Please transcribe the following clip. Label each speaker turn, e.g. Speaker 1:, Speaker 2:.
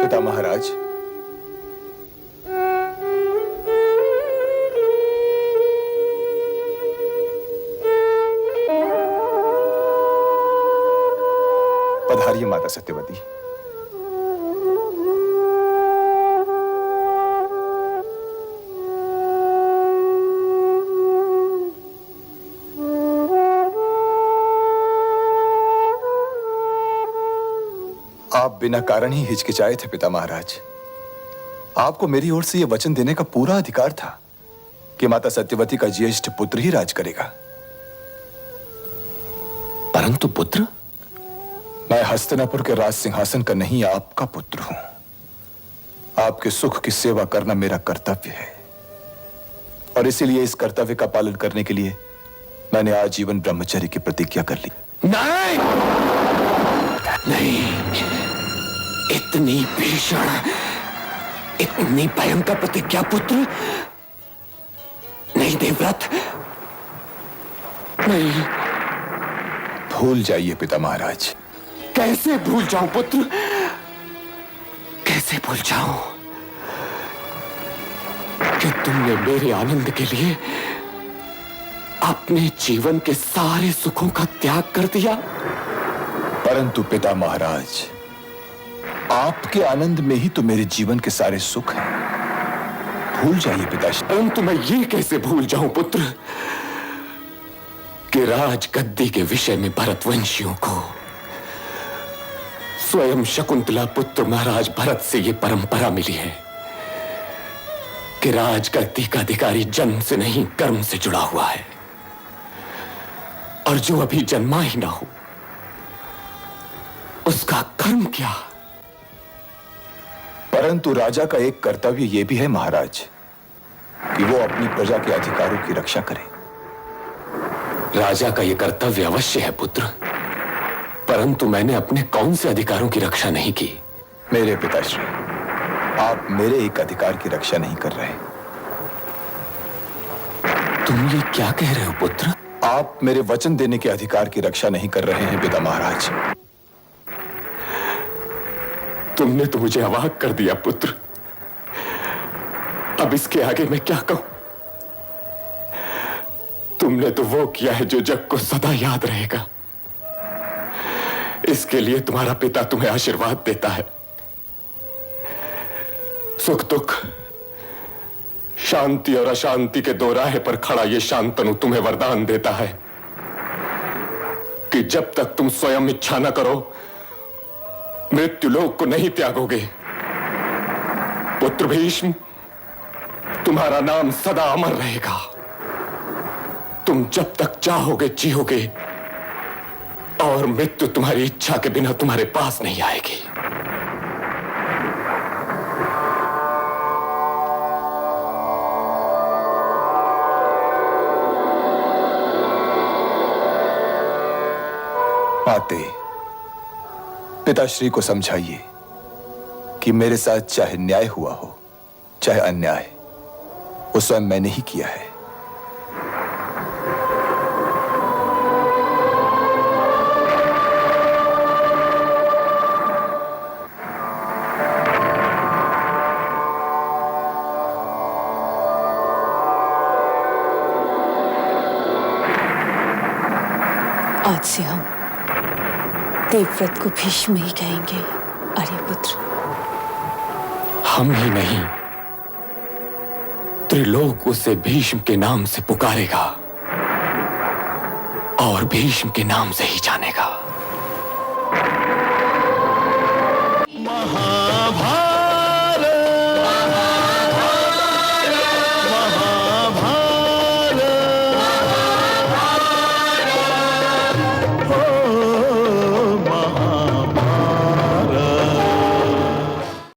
Speaker 1: पिता महाराज, पधारिए माता सत्यवती। आप बिना कारण ही हिचकिचाए थे पिता महाराज। आपको मेरी ओर से यह वचन देने का पूरा अधिकार था कि माता सत्यवती का ज्येष्ठ पुत्र ही राज करेगा।
Speaker 2: परंतु पुत्र,
Speaker 1: मैं हस्तिनापुर के राज सिंहासन का नहीं, आपका पुत्र हूं। आपके सुख की सेवा करना मेरा कर्तव्य है और इसीलिए इस कर्तव्य का पालन करने के लिए मैंने आजीवन ब्रह्मचर्य की प्रतिज्ञा कर ली।
Speaker 2: नहीं, नहीं, इतनी भीषण, इतनी भयंकर प्रतिज्ञा पुत्र नहीं देवव्रत, नहीं।
Speaker 1: भूल जाइए पिता महाराज।
Speaker 2: कैसे भूल जाऊं पुत्र, कैसे भूल जाऊं कि तुमने मेरे आनंद के लिए अपने जीवन के सारे सुखों का त्याग कर दिया।
Speaker 1: परंतु पिता महाराज, आपके आनंद में ही तो मेरे जीवन के सारे सुख हैं। भूल जाइए पिताश्री।
Speaker 2: परंतु मैं ये कैसे भूल जाऊं पुत्र कि राज गद्दी के विषय में भरतवंशियों को स्वयं शकुंतला पुत्र महाराज भरत से ये परंपरा मिली है कि राज गद्दी का अधिकारी जन्म से नहीं कर्म से जुड़ा हुआ है, और जो अभी जन्मा ही ना हो उसका कर्म क्या।
Speaker 1: परंतु राजा का एक कर्तव्य यह भी है महाराज कि वो अपनी प्रजा के अधिकारों की रक्षा करे।
Speaker 2: राजा का यह कर्तव्य अवश्य है पुत्र, परंतु मैंने अपने कौन से अधिकारों की रक्षा नहीं की।
Speaker 1: मेरे पिताश्री, आप मेरे एक अधिकार की रक्षा नहीं कर रहे।
Speaker 2: तुम ये क्या कह रहे हो पुत्र?
Speaker 1: आप मेरे वचन देने के अधिकार की रक्षा नहीं कर रहे हैं पिता महाराज।
Speaker 2: तुमने तो मुझे अवाक कर दिया पुत्र। अब इसके आगे मैं क्या कहूं? तुमने तो वो किया है जो जग को सदा याद रहेगा। इसके लिए तुम्हारा पिता तुम्हें आशीर्वाद देता है। सुख दुख, शांति और अशांति के दो राह पर खड़ा ये शांतनु तुम्हें वरदान देता है कि जब तक तुम स्वयं इच्छा न करो मृत्युलोक को नहीं त्यागोगे। पुत्र भीष्म, तुम्हारा नाम सदा अमर रहेगा। तुम जब तक चाहोगे जियोगे और मृत्यु तुम्हारी इच्छा के बिना तुम्हारे पास नहीं आएगी।
Speaker 1: माते, पिताश्री को समझाइए कि मेरे साथ चाहे न्याय हुआ हो चाहे अन्याय, वो स्वयं मैंने ही किया है।
Speaker 3: आज से हम देवव्रत को भीष्म ही कहेंगे आर्यपुत्र।
Speaker 2: हम ही नहीं, त्रिलोक उसे भीष्म के नाम से पुकारेगा और भीष्म के नाम से ही जानेगा।